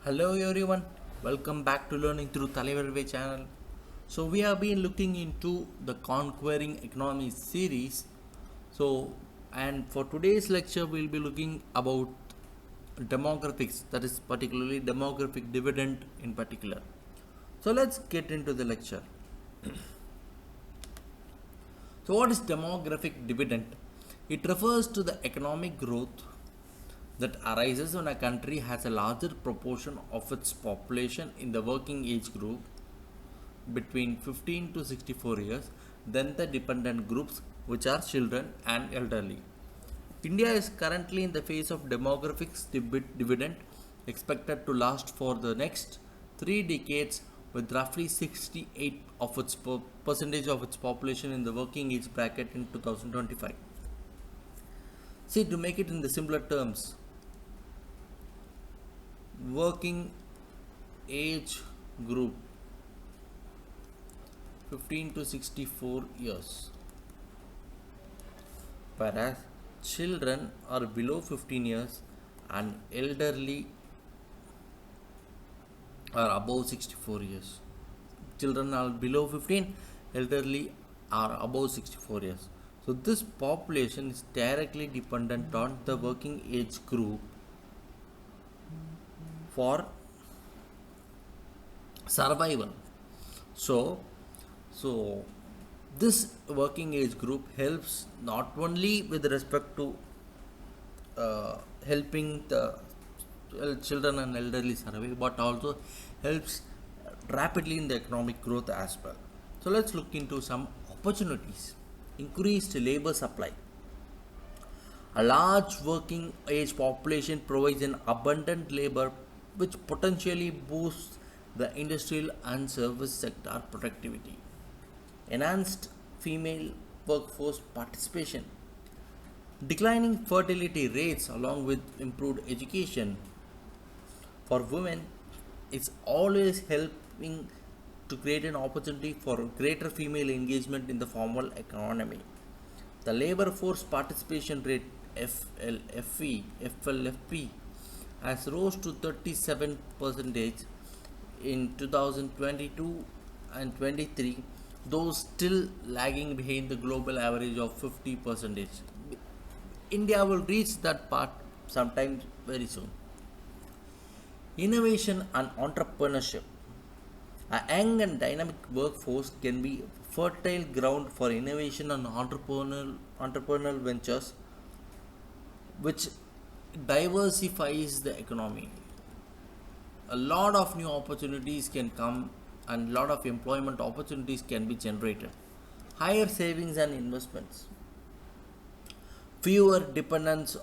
Hello everyone, welcome back to Learning Through Talivarve channel. So we have been looking into the Conquering Economy series. And for today's lecture we'll be looking about demographics, that is particularly demographic dividend in particular. So let's get into the lecture. So what is demographic dividend? It refers to the economic growth that arises when a country has a larger proportion of its population in the working age group between 15 to 64 years than the dependent groups, which are children and elderly. India is currently in the phase of demographic dividend expected to last for the next 3 decades, with roughly 68 of its percentage of its population in the working age bracket in 2025. See, to make it in the simpler terms, working age group 15 to 64 years, whereas children are below 15 years and elderly are above 64 years. Children are below 15, elderly are above 64 years. So this population is directly dependent on the working age group for survival. So this working age group helps not only with respect to helping the children and elderly survive, but also helps rapidly in the economic growth as well. So let's look into some opportunities. Increased labor supply. A large working age population provides an abundant labor which potentially boosts the industrial and service sector productivity. Enhanced female workforce participation. Declining fertility rates along with improved education for women is always helping to create an opportunity for greater female engagement in the formal economy. The labor force participation rate FLFP has rose to 37% in 2022 and 23, though still lagging behind the global average of 50%. India will reach that part sometime very soon. Innovation and entrepreneurship. A young and dynamic workforce can be fertile ground for innovation and entrepreneurial ventures, which diversifies the economy. A lot of new opportunities can come and a lot of employment opportunities can be generated. Higher savings and investments. Fewer dependents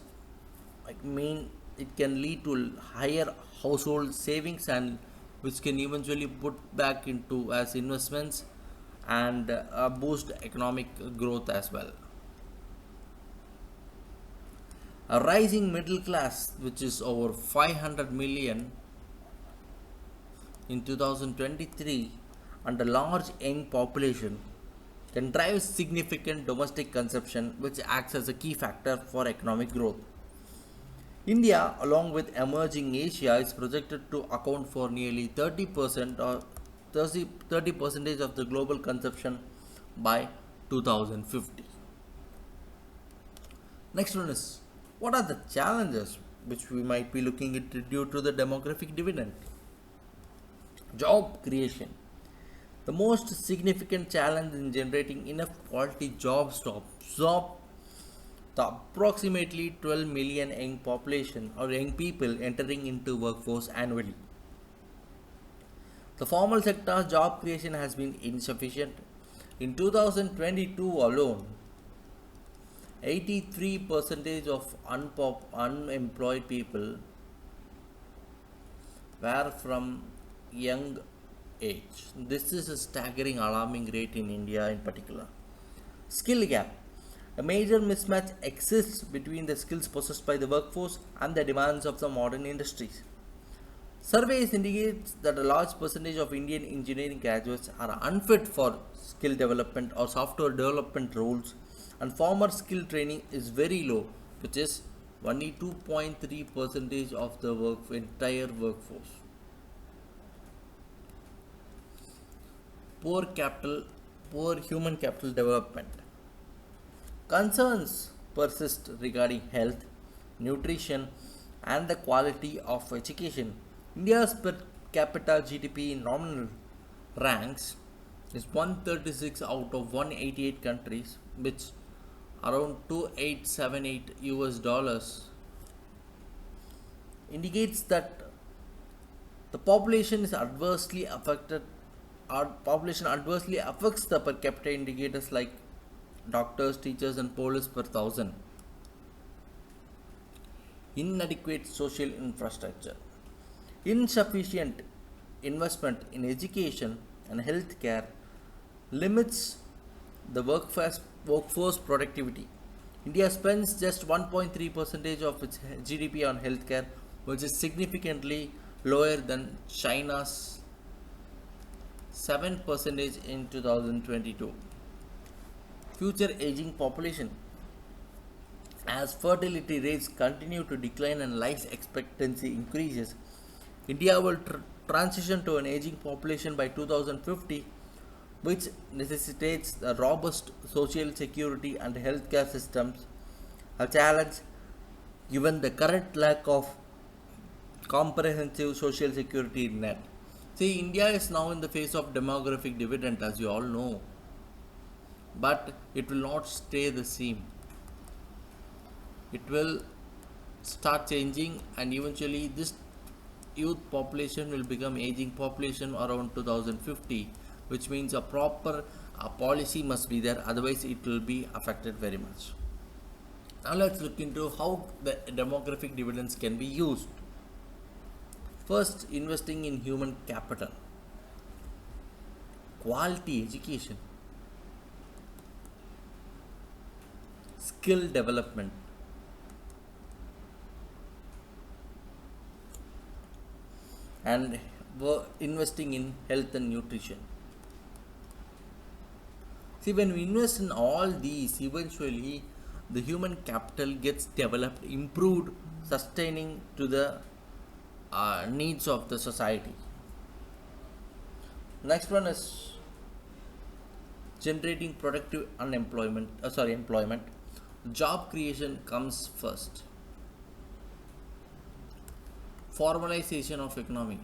mean it can lead to higher household savings, and which can eventually put back into as investments and boost economic growth as well. A rising middle class, which is over 500 million in 2023, and a large young population can drive significant domestic consumption, which acts as a key factor for economic growth. India, along with emerging Asia, is projected to account for nearly 30% or 30 percentage of the global consumption by 2050. Next one is, what are the challenges which we might be looking at due to the demographic dividend? Job creation. The most significant challenge in generating enough quality jobs to absorb the approximately 12 million young population or young people entering into workforce annually. The formal sector job creation has been insufficient. In 2022 alone, 83% of unemployed people were from young age. This is a staggering, alarming rate in India in particular. Skill gap. A major mismatch exists between the skills possessed by the workforce and the demands of the modern industries. Surveys indicate that a large percentage of Indian engineering graduates are unfit for skill development or software development roles, and formal skill training is very low, which is only 2.3% of the entire workforce. poor capital, poor human capital development. Concerns persist regarding health, nutrition, and the quality of education. India's per capita GDP in nominal ranks is 136 out of 188 countries, which around 2878 US dollars indicates that the population is adversely affected. Our population adversely affects the per capita indicators like doctors, teachers, and police per thousand. Inadequate social infrastructure, insufficient investment in education and healthcare limits the workforce productivity. India spends just 1.3% of its GDP on healthcare, which is significantly lower than China's 7% in 2022. Future aging population. As fertility rates continue to decline and life expectancy increases, India will transition to an aging population by 2050, which necessitates a robust social security and healthcare systems, a challenge given the current lack of comprehensive social security net. See, India is now in the phase of demographic dividend, as you all know, but it will not stay the same. It will start changing, and eventually this youth population will become aging population around 2050, which means a proper policy must be there, otherwise it will be affected very much. Now let's look into how the demographic dividends can be used. First, investing in human capital, quality education, skill development, and investing in health and nutrition. See, when we invest in all these, eventually the human capital gets developed, improved, sustaining to the needs of the society. Next one is generating productive employment. Job creation comes first. Formalization of economy.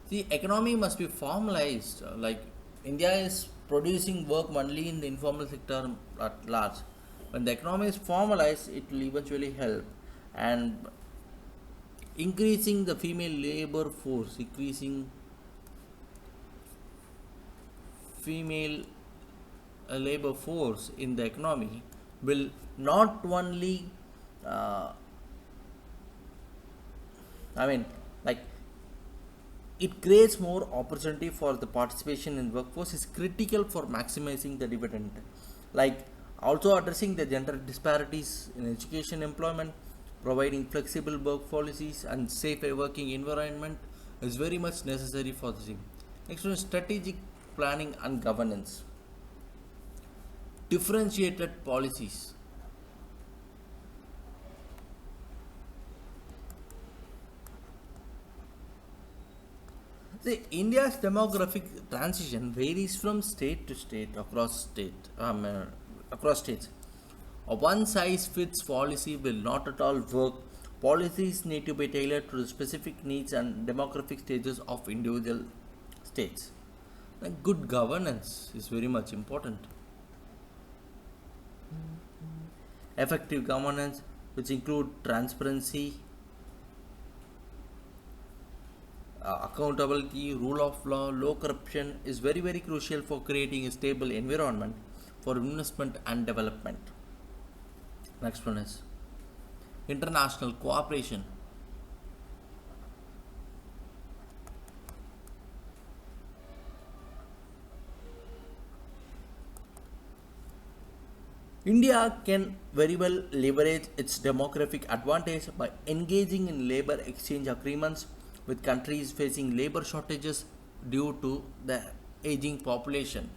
The economy must be formalized. Like India is producing work only in the informal sector at large. When the economy is formalized, it will eventually help. And increasing the female labor force, increasing female labor force in the economy will not only it creates more opportunity for the participation in workforce is critical for maximizing the dividend. Like also addressing the gender disparities in education employment, providing flexible work policies and safe working environment is very much necessary for the same. Next one is strategic planning and governance. Differentiated policies. See, India's demographic transition varies from state to state across states. A one size fits policy will not at all work. Policies need to be tailored to the specific needs and demographic stages of individual states. And good governance is very much important. Effective governance, which include transparency, accountability, rule of law, low corruption, is very very crucial for creating a stable environment for investment and development. Next one is international cooperation. India can very well leverage its demographic advantage by engaging in labor exchange agreements with countries facing labor shortages due to the aging population.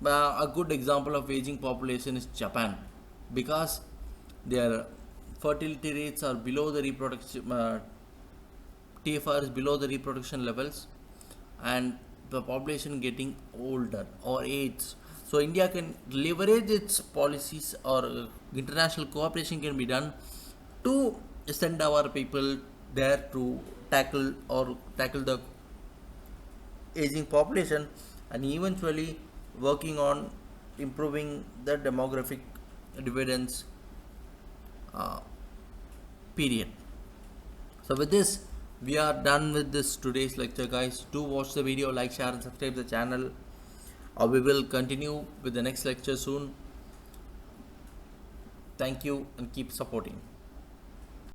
A good example of aging population is Japan, because their fertility rates are below the TFR is below the reproduction levels, and the population getting older or AIDS. So India can leverage its policies, or international cooperation can be done to send our people there to tackle the aging population, and eventually working on improving the demographic dividends uh, period. So with this, we are done with this today's lecture, guys. Do watch the video, like, share and subscribe the channel, or we will continue with the next lecture soon. Thank you and keep supporting.